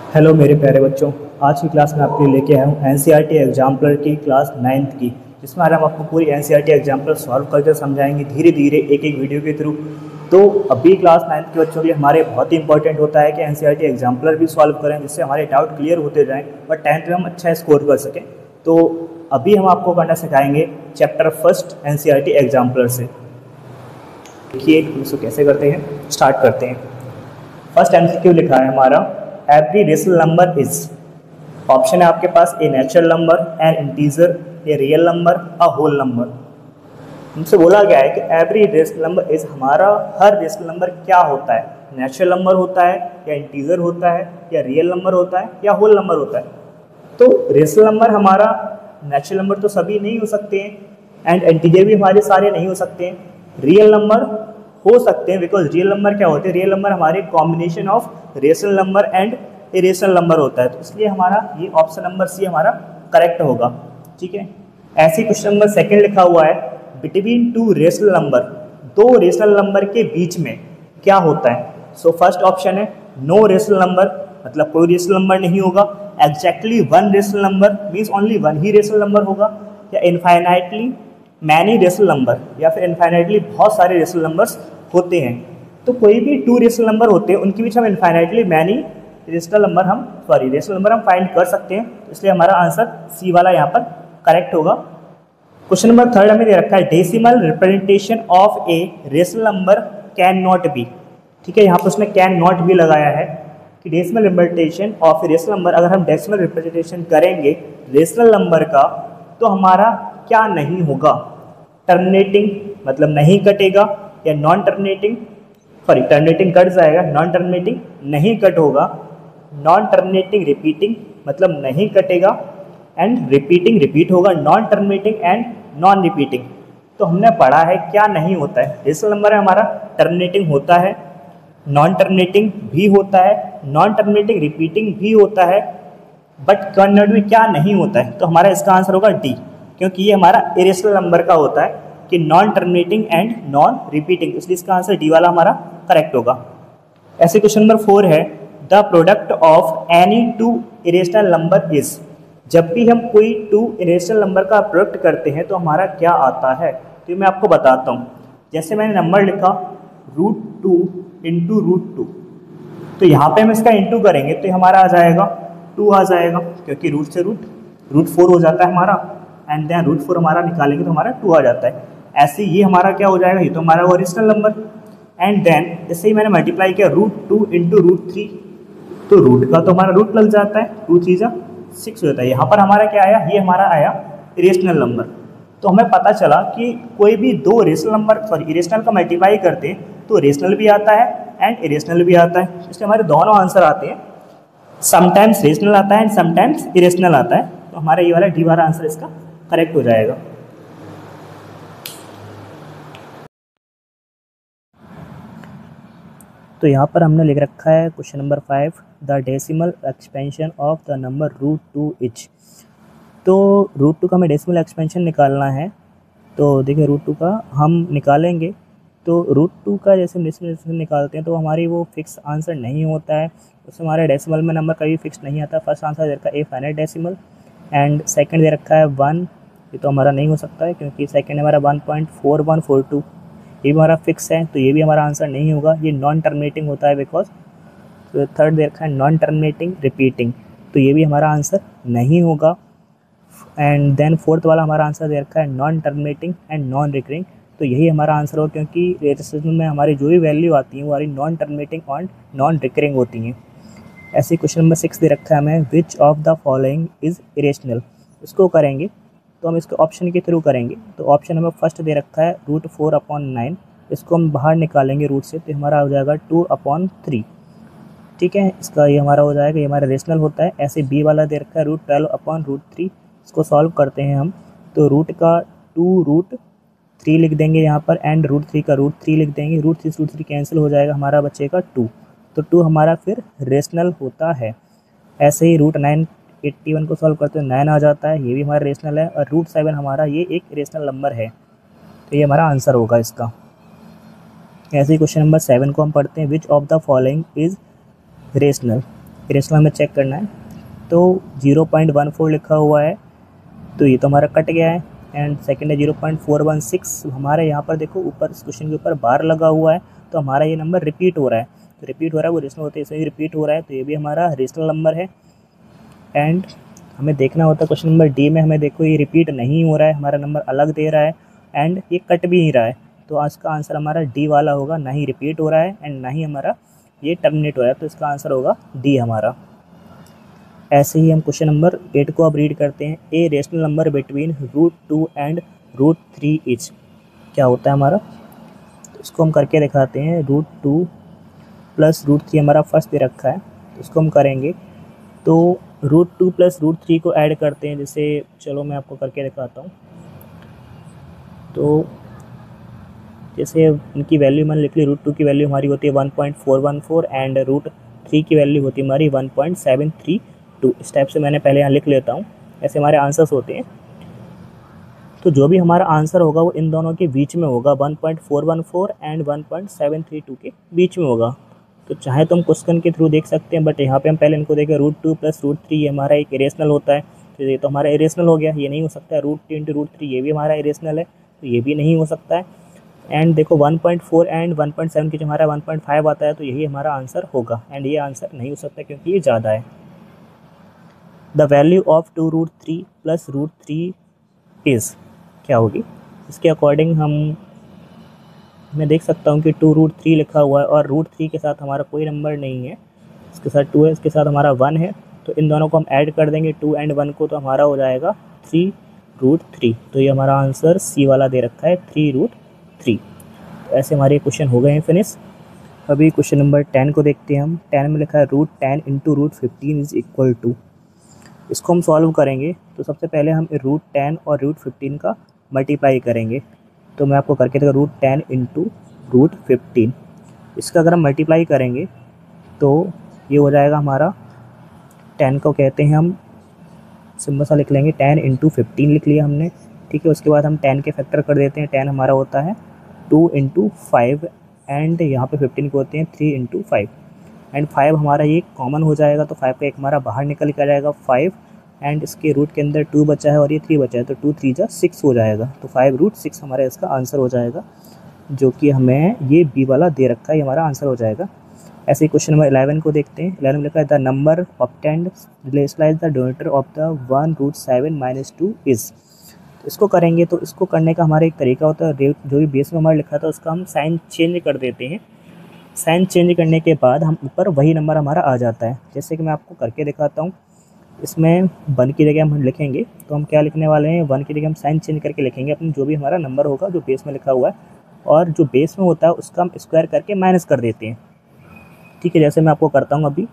Hello मेरे प्यारे बच्चों। आज की क्लास में आपके लिए लेके आया हूँ एनसीईआरटी एग्जाम्पलर की क्लास 9th की, जिसमें आज हम आपको पूरी एनसीईआरटी एग्जाम्पलर सॉल्व करके समझाएंगे धीरे धीरे एक एक वीडियो के थ्रू। तो अभी क्लास 9th के बच्चों के लिए हमारे बहुत ही इंपॉर्टेंट होता है कि एनसीईआरटी एग्जाम्पलर भी सॉल्व करें, जिससे हमारे डाउट क्लियर होते जाएँ और 10th में हम अच्छा स्कोर कर सकें। तो अभी हम आपको करना सिखाएंगे चैप्टर फर्स्ट एनसीईआरटी एग्जाम्पलर से। देखिए इसको कैसे करते हैं, स्टार्ट करते हैं। फर्स्ट एमसीक्यू लिखा है हमारा, every rational number is. Option है आपके पास a natural number, an integer, a real number, a whole number. हमसे बोला गया है कि एवरी रेशनल नंबर इज, हमारा हर रेशनल नंबर क्या होता है, नेचुरल नंबर होता है या इंटीजर होता है या रियल नंबर होता है या होल नंबर होता है। तो रेशनल नंबर हमारा, नेचुरल नंबर तो सभी नहीं हो सकते हैं एंड इंटीजर भी हमारे सारे नहीं हो सकते हैं। रियल नंबर हो सकते हैं, बिकॉज रियल नंबर क्या होते हैं, रियल नंबर हमारे combination of rational number and irrational number होता है। तो इसलिए हमारा ये ऑप्शन नंबर सी हमारा करेक्ट होगा। ठीक है, ऐसे क्वेश्चन नंबर सेकंड लिखा हुआ है, बिटवीन टू रेशनल नंबर, दो रेशनल नंबर के बीच में क्या होता है। सो फर्स्ट ऑप्शन है नो रेशनल नंबर, मतलब कोई रेशनल नंबर नहीं होगा। Exactly one rational number means only one ही रेशनल नंबर होगा, या इनफाइनाइटली मैनी रेशनल नंबर, या फिर इनफाइनाइटली बहुत सारे रेशनल नंबर्स होते हैं। तो कोई भी टू रेशनल नंबर होते हैं उनके बीच हम इनफाइनाइटली मैनी रेशनल नंबर हम फाइंड कर सकते हैं। इसलिए हमारा आंसर सी वाला यहाँ पर करेक्ट होगा। क्वेश्चन नंबर थर्ड हमें दे रखा है, decimal representation of a rational number can not be. ठीक है, यहाँ पर उसने कैन नॉट भी लगाया है कि decimal representation of a rational number, अगर हम डेसिमल रिप्रेजेंटेशन करेंगे रेशनल नंबर का तो हमारा क्या नहीं होगा, टर्मिनेटिंग मतलब नहीं कटेगा, या non terminating, sorry terminating cut जाएगा, नॉन टर्मिनेटिंग नहीं कट होगा, नॉन टर्मिनेटिंग रिपीटिंग मतलब नहीं कटेगा, एंड रिपीटिंग रिपीट होगा, non terminating and non repeating. तो हमने पढ़ा है क्या नहीं होता है, रेशनल नंबर है हमारा टर्मिनेटिंग होता है, नॉन टर्मिनेटिंग भी होता है, नॉन टर्मिनेटिंग रिपीटिंग भी होता है, बट कॉर्नर में क्या नहीं होता है। तो हमारा इसका आंसर होगा डी, क्योंकि ये हमारा इरेशनल नंबर का होता है कि non terminating and non repeating, इसलिए इसका आंसर डी वाला हमारा करेक्ट होगा। ऐसे क्वेश्चन नंबर 4 है, the product of any two irrational number is. जब भी हम कोई टू इरेशनल नंबर का प्रोडक्ट करते हैं तो हमारा क्या आता है, तो मैं आपको बताता हूँ। जैसे मैंने नंबर लिखा √2 इंटू √2, तो यहाँ पे हम इसका इंटू करेंगे तो हमारा आ जाएगा 2 आ जाएगा, क्योंकि रूट से रूट 4 हो जाता है हमारा, एंड देन √4 हमारा निकालेंगे तो हमारा 2 आ जाता है। ऐसे ये हमारा क्या हो जाएगा, ये तो हमारा ओरिजिनल नंबर, एंड देन इससे ही मैंने मल्टीप्लाई किया √2 इंटू √3, तो रूट का तो हमारा रूट लग जाता है, 2 3 जा 6 हो जाता है। यहाँ पर हमारा क्या आया, ये हमारा आया इरेशनल नंबर। तो हमें पता चला कि कोई भी दो रेशनल नंबर, सॉरी इरेशनल का मल्टीप्लाई करते हैं तो रेशनल भी आता है एंड इरेशनल भी आता है, इसलिए हमारे दोनों आंसर आते हैं। समटाइम्स रेशनल आता है एंड समटाइम्स इरेशनल आता है, तो हमारा ये वाला डी वाला आंसर इसका करेक्ट हो जाएगा। तो यहाँ पर हमने लिख रखा है question number 5, the decimal expansion of the number √2 is. तो √2 का हमें डेसिमल एक्सपेंशन निकालना है। तो देखिए √2 का हम निकालेंगे तो √2 का जैसे डेसिमल निकालते हैं तो हमारी वो फिक्स आंसर नहीं होता है, उसमें हमारे डेसिमल में नंबर कभी फिक्स नहीं आता। फर्स्ट आंसर दे रखा है a finite decimal, and second दे रखा है 1, ये तो हमारा नहीं हो सकता है क्योंकि सेकंड हमारा 1.4142, ये भी हमारा फिक्स है, तो ये भी हमारा आंसर नहीं होगा, ये नॉन टर्मिनेटिंग होता है बिकॉज। तो थर्ड दे रखा है नॉन टर्मिनेटिंग रिपीटिंग, तो ये भी हमारा आंसर नहीं होगा। एंड देन फोर्थ वाला हमारा आंसर दे रखा है non terminating and non recurring, तो यही हमारा आंसर होगा, क्योंकि रेशनल में हमारी जो भी वैल्यू आती है वो हमारी नॉन टर्मिनेटिंग और नॉन रिकरिंग होती हैं। ऐसे क्वेश्चन नंबर 6 दे रखा है हमें, which of the following is irrational. इसको करेंगे तो हम इसको ऑप्शन के थ्रू करेंगे। तो ऑप्शन हमें फर्स्ट दे रखा है √4/9, इसको हम बाहर निकालेंगे रूट से तो हमारा हो जाएगा 2/3। ठीक है, इसका ये हमारा हो जाएगा, ये हमारा रेशनल होता है। ऐसे बी वाला दे रखा है √12/√3, इसको सॉल्व करते हैं हम, तो रूट का 2√3 लिख देंगे यहाँ पर, एंड √3 का √3 लिख देंगे, √3 से √3 कैंसिल हो जाएगा, हमारा बचेगा 2, तो 2 हमारा फिर रेशनल होता है। ऐसे ही √981 को सॉल्व करते हैं 9 आ जाता है, ये भी हमारा रेशनल है, और √7 हमारा ये एक रेशनल नंबर है, तो ये हमारा आंसर होगा इसका। ऐसे ही क्वेश्चन नंबर 7 को हम पढ़ते हैं, which of the following is rational. Irrational हमें चेक करना है। तो 0.14 लिखा हुआ है, तो ये तो हमारा कट गया है। एंड सेकंड है 0.416, हमारे यहाँ पर देखो ऊपर इस क्वेश्चन के ऊपर बार लगा हुआ है, तो हमारा ये नंबर रिपीट हो रहा है। तो रिपीट हो रहा है, वो रेशनल होते हैं इसमें रिपीट हो रहा है, तो ये भी हमारा रेशनल नंबर है। एंड हमें देखना होता है क्वेश्चन नंबर डी में, हमें देखो ये रिपीट नहीं हो रहा है, हमारा नंबर अलग दे रहा है एंड ये कट भी नहीं रहा है। तो आज का आंसर हमारा डी वाला होगा, ना ही रिपीट हो रहा है एंड ना ही हमारा ये टर्मिनेट हो रहा है, तो इसका आंसर होगा डी हमारा। ऐसे ही हम क्वेश्चन नंबर 8 को अब रीड करते हैं। A rational number between √2 and √3 is, क्या होता है हमारा, तो इसको हम करके दिखाते हैं। √2 प्लस √3 हमारा फर्स्ट दे रखा है, तो इसको हम करेंगे। तो √2 प्लस √3 को ऐड करते हैं, जैसे चलो मैं आपको करके दिखाता हूँ। तो जैसे इनकी वैल्यू मैंने लिख ली, √2 की वैल्यू हमारी होती है 1.414 एंड √3 की वैल्यू होती है हमारी 1.732। इस टाइप से मैंने पहले यहाँ लिख लेता हूँ, ऐसे हमारे आंसर्स होते हैं। तो जो भी हमारा आंसर होगा वो इन दोनों के बीच में होगा, 1.414 एंड 1.732 के बीच में होगा। तो चाहे तो हम क्वेश्चन के थ्रू देख सकते हैं, बट यहाँ पे हम पहले इनको देखें। √2 प्लस √3 ये हमारा एक इरेशनल होता है, तो ये तो हमारा इरेशनल हो गया, ये नहीं हो सकता है। √2 इंटू √3 ये भी हमारा इरेशनल है, तो ये भी नहीं हो सकता है। एंड देखो 1.4 एंड 1.7 की जो हमारा 1.5 आता है, तो यही हमारा आंसर होगा। एंड ये आंसर नहीं हो सकता क्योंकि ये ज़्यादा है। The value of 2√3 plus √3 is, क्या होगी, इसके अकॉर्डिंग मैं देख सकता हूँ कि 2√3 लिखा हुआ है और √3 के साथ हमारा कोई नंबर नहीं है, इसके साथ 2 है, इसके साथ हमारा 1 है, तो इन दोनों को हम ऐड कर देंगे 2 एंड 1 को, तो हमारा हो जाएगा 3√3। तो ये हमारा आंसर सी वाला दे रखा है, 3√3। तो ऐसे हमारे क्वेश्चन हो गए हैं फिनिश। अभी क्वेश्चन नंबर 10 को देखते हैं हम। 10 में लिखा है √10 इंटू √15 इज इक्वल टू, इसको हम सॉल्व करेंगे। तो सबसे पहले हम √10 और √15 का मल्टीप्लाई करेंगे। तो मैं आपको करके देखा, √10 इंटू √15, इसका अगर हम मल्टीप्लाई करेंगे तो ये हो जाएगा हमारा, 10 को कहते हैं हम सिंपल सा लिख लेंगे, 10 इंटू 15 लिख लिया हमने, ठीक है। उसके बाद हम 10 के फैक्टर कर देते हैं। 10 हमारा होता है 2 इंटू 5 एंड यहाँ पे 15 को होते हैं 3 इंटू 5 एंड 5 हमारा ये कॉमन हो जाएगा, तो 5 का एक हमारा बाहर निकल के आ जाएगा 5 एंड इसके रूट के अंदर 2 बचा है और ये 3 बचा है, तो 2 3 जा 6 हो जाएगा। तो 5√6 हमारा इसका आंसर हो जाएगा, जो कि हमें ये बी वाला दे रखा है, ये हमारा आंसर हो जाएगा। ऐसे ही क्वेश्चन नंबर 11 को देखते हैं। 11 में लिखा है the number obtained rationalise the denominator of the 1√7 - 2 is. तो इसको करेंगे, तो इसको करने का हमारा एक तरीका होता है, जो भी बेस में हमारा लिखा था उसका हम साइन चेंज कर देते हैं। साइन चेंज करने के बाद हम ऊपर वही नंबर हमारा आ जाता है। जैसे कि मैं आपको करके दिखाता हूँ। इसमें 1 की जगह हम लिखेंगे, तो हम क्या लिखने वाले हैं, 1 की जगह हम साइन चेंज करके लिखेंगे अपने जो भी हमारा नंबर होगा जो बेस में लिखा हुआ है, और जो बेस में होता है उसका हम स्क्वायर करके माइनस कर देते हैं, ठीक है। जैसे मैं आपको करता हूँ अभी,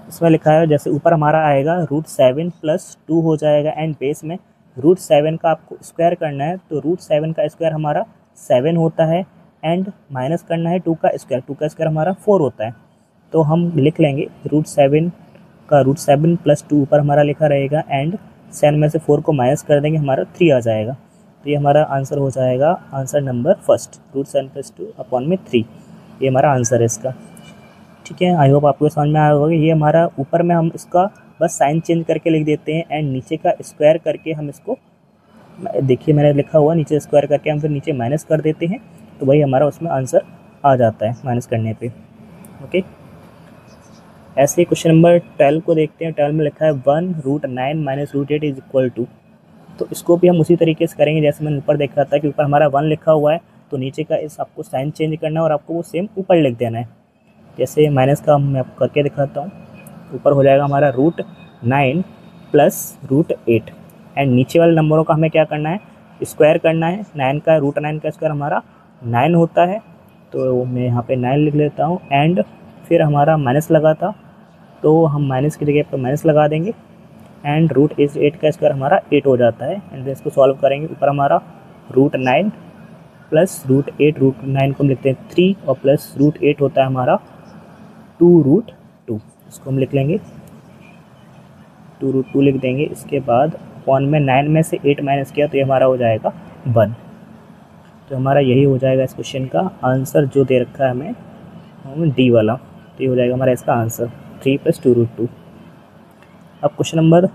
इसमें लिखा है जैसे ऊपर हमारा आएगा √7 + 2 हो जाएगा एंड बेस में √7 का आपको स्क्वायर करना है, तो √7 का स्क्वायर हमारा 7 होता है एंड माइनस करना है 2 का स्क्वायर, 2 का स्क्वायर हमारा 4 होता है। तो हम लिख लेंगे √7 का √7 + 2 ऊपर हमारा लिखा रहेगा एंड 7 में से 4 को माइनस कर देंगे, हमारा 3 आ जाएगा। तो ये हमारा आंसर हो जाएगा, आंसर नंबर फर्स्ट, √7 + 2 अपॉन में 3, ये हमारा आंसर है इसका, ठीक है। आई होप आपको समझ में आया होगा। ये हमारा ऊपर में हम इसका बस साइन चेंज करके लिख देते हैं एंड नीचे का स्क्वायर करके हम इसको, देखिए मैंने लिखा हुआ नीचे स्क्वायर करके हम फिर नीचे माइनस कर देते हैं, तो वही हमारा उसमें आंसर आ जाता है माइनस करने पे, ओके। ऐसे ही क्वेश्चन नंबर 12 को देखते हैं। 12 में लिखा है 1√9 - √8 इज इक्वल टू। तो इसको भी हम उसी तरीके से करेंगे जैसे मैंने ऊपर देखा था कि ऊपर हमारा 1 लिखा हुआ है, तो नीचे का इस आपको साइन चेंज करना है और आपको वो सेम ऊपर लिख देना है। जैसे माइनस का मैं आपको करके दिखाता हूँ। ऊपर हो जाएगा हमारा √9 + √8 एंड नीचे वाले नंबरों का हमें क्या करना है, स्क्वायर करना है। √9 का स्क्वायर हमारा 9 होता है, तो मैं यहाँ पे 9 लिख लेता हूँ एंड फिर हमारा माइनस लगा था, तो हम माइनस की जगह पर माइनस लगा देंगे एंड √8 का स्क्वायर हमारा 8 हो जाता है एंड इसको सॉल्व करेंगे। ऊपर हमारा √9 + √8, √9 को हम लिखते हैं 3 और प्लस √8 होता है हमारा 2√2, इसको हम लिख लेंगे 2√2 लिख देंगे। इसके बाद अपॉन में 9 में से 8 माइनस किया तो ये हमारा हो जाएगा 1। तो हमारा यही हो जाएगा इस क्वेश्चन का आंसर जो दे रखा है हमें डी वाला, तो ये हो जाएगा हमारा इसका आंसर। 3 + 2√2। अब क्वेश्चन नंबर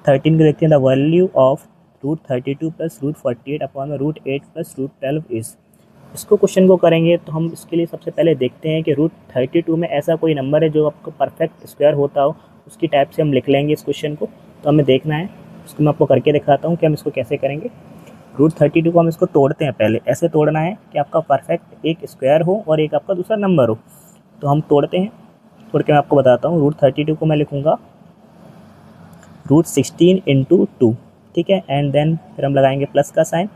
13 को देखते हैं। The value of √32 + √48 upon √8 + √12 is. इसको क्वेश्चन को करेंगे तो हम इसके लिए सबसे पहले देखते हैं कि √32 में ऐसा कोई नंबर है जो आपको परफेक्ट स्क्वायर होता हो, उसकी टाइप से हम लिख लेंगे इस क्वेश्चन को। तो हमें देखना है, उसको मैं आपको करके दिखाता हूँ कि हम इसको कैसे करेंगे। √32 को हम इसको तोड़ते हैं। पहले ऐसे तोड़ना है कि आपका परफेक्ट एक स्क्वायर हो और एक आपका दूसरा नंबर हो। तो हम तोड़ते हैं, तोड़ के मैं आपको बताता हूँ। √32 को मैं लिखूँगा √16 × 2, ठीक है। एंड देन फिर हम लगाएंगे प्लस का साइन।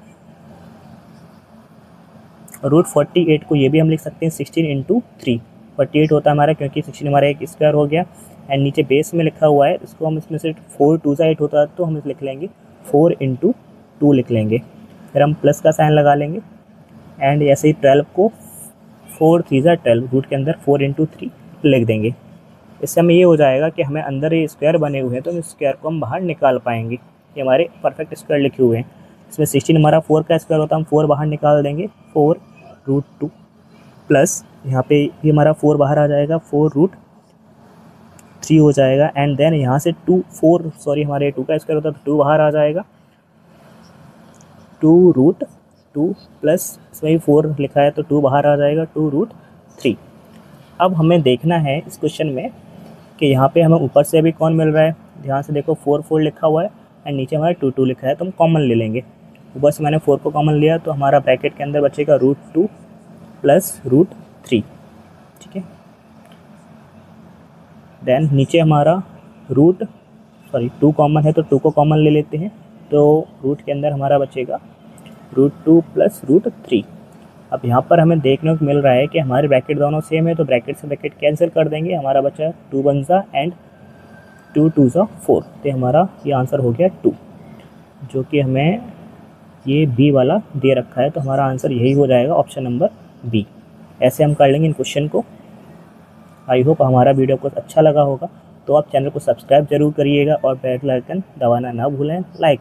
√48 को ये भी हम लिख सकते हैं 16 × 3, 48 होता है हमारा, क्योंकि 16 हमारा एक स्क्वायर हो गया। एंड नीचे बेस में लिखा हुआ है, इसको हम इसमें से 4 2 8 होता है तो हम लिख लेंगे 4 × 2 लिख लेंगे। फिर हम प्लस का साइन लगा लेंगे। एंड ऐसे ही 12 को 4 3 12, रूट के अंदर 4 × 3 लिख देंगे। इससे हमें ये हो जाएगा कि हमें अंदर ये स्क्वायर बने हुए हैं तो इस स्क्वायर को हम बाहर निकाल पाएंगे। ये हमारे परफेक्ट स्क्वायर लिखे हुए हैं। इसमें 16 हमारा 4 का स्क्वायर होता है, हम 4 बाहर निकाल देंगे, 4√2 प्लस यहाँ पे ये हमारा 4 बाहर आ जाएगा, 4√3 हो जाएगा। एंड देन यहाँ से हमारे 2 का स्क्वायर होता है तो 2 बाहर आ जाएगा, 2√2 प्लस इसमें भी 4 लिखा है तो 2 बाहर आ जाएगा, 2√3। अब हमें देखना है इस क्वेश्चन में कि यहाँ पे हमें ऊपर से भी कौन मिल रहा है। ध्यान से देखो 4 4 लिखा हुआ है एंड नीचे हमारा 2 2 लिखा है, तो हम कॉमन ले लेंगे। ऊपर से मैंने 4 को कॉमन लिया तो हमारा ब्रैकेट के अंदर बचेगा √2 प्लस √3, ठीक है। देन नीचे हमारा 2 कॉमन है तो 2 को कॉमन ले लेते हैं, तो रूट के अंदर हमारा बचेगा √2 प्लस √3। अब यहाँ पर हमें देखने को मिल रहा है कि हमारे ब्रैकेट दोनों सेम है, तो ब्रैकेट से ब्रैकेट कैंसिल कर देंगे। हमारा बचा 2 1 ज़ा एंड 2 2 ज़ा 4, तो हमारा ये आंसर हो गया 2, जो कि हमें ये बी वाला दे रखा है। तो हमारा आंसर यही हो जाएगा, ऑप्शन नंबर बी। ऐसे हम कर लेंगे इन क्वेश्चन को। आई होप हमारा वीडियो को अच्छा लगा होगा, तो आप चैनल को सब्सक्राइब जरूर करिएगा और बेल आइकन दबाना ना भूलें। लाइक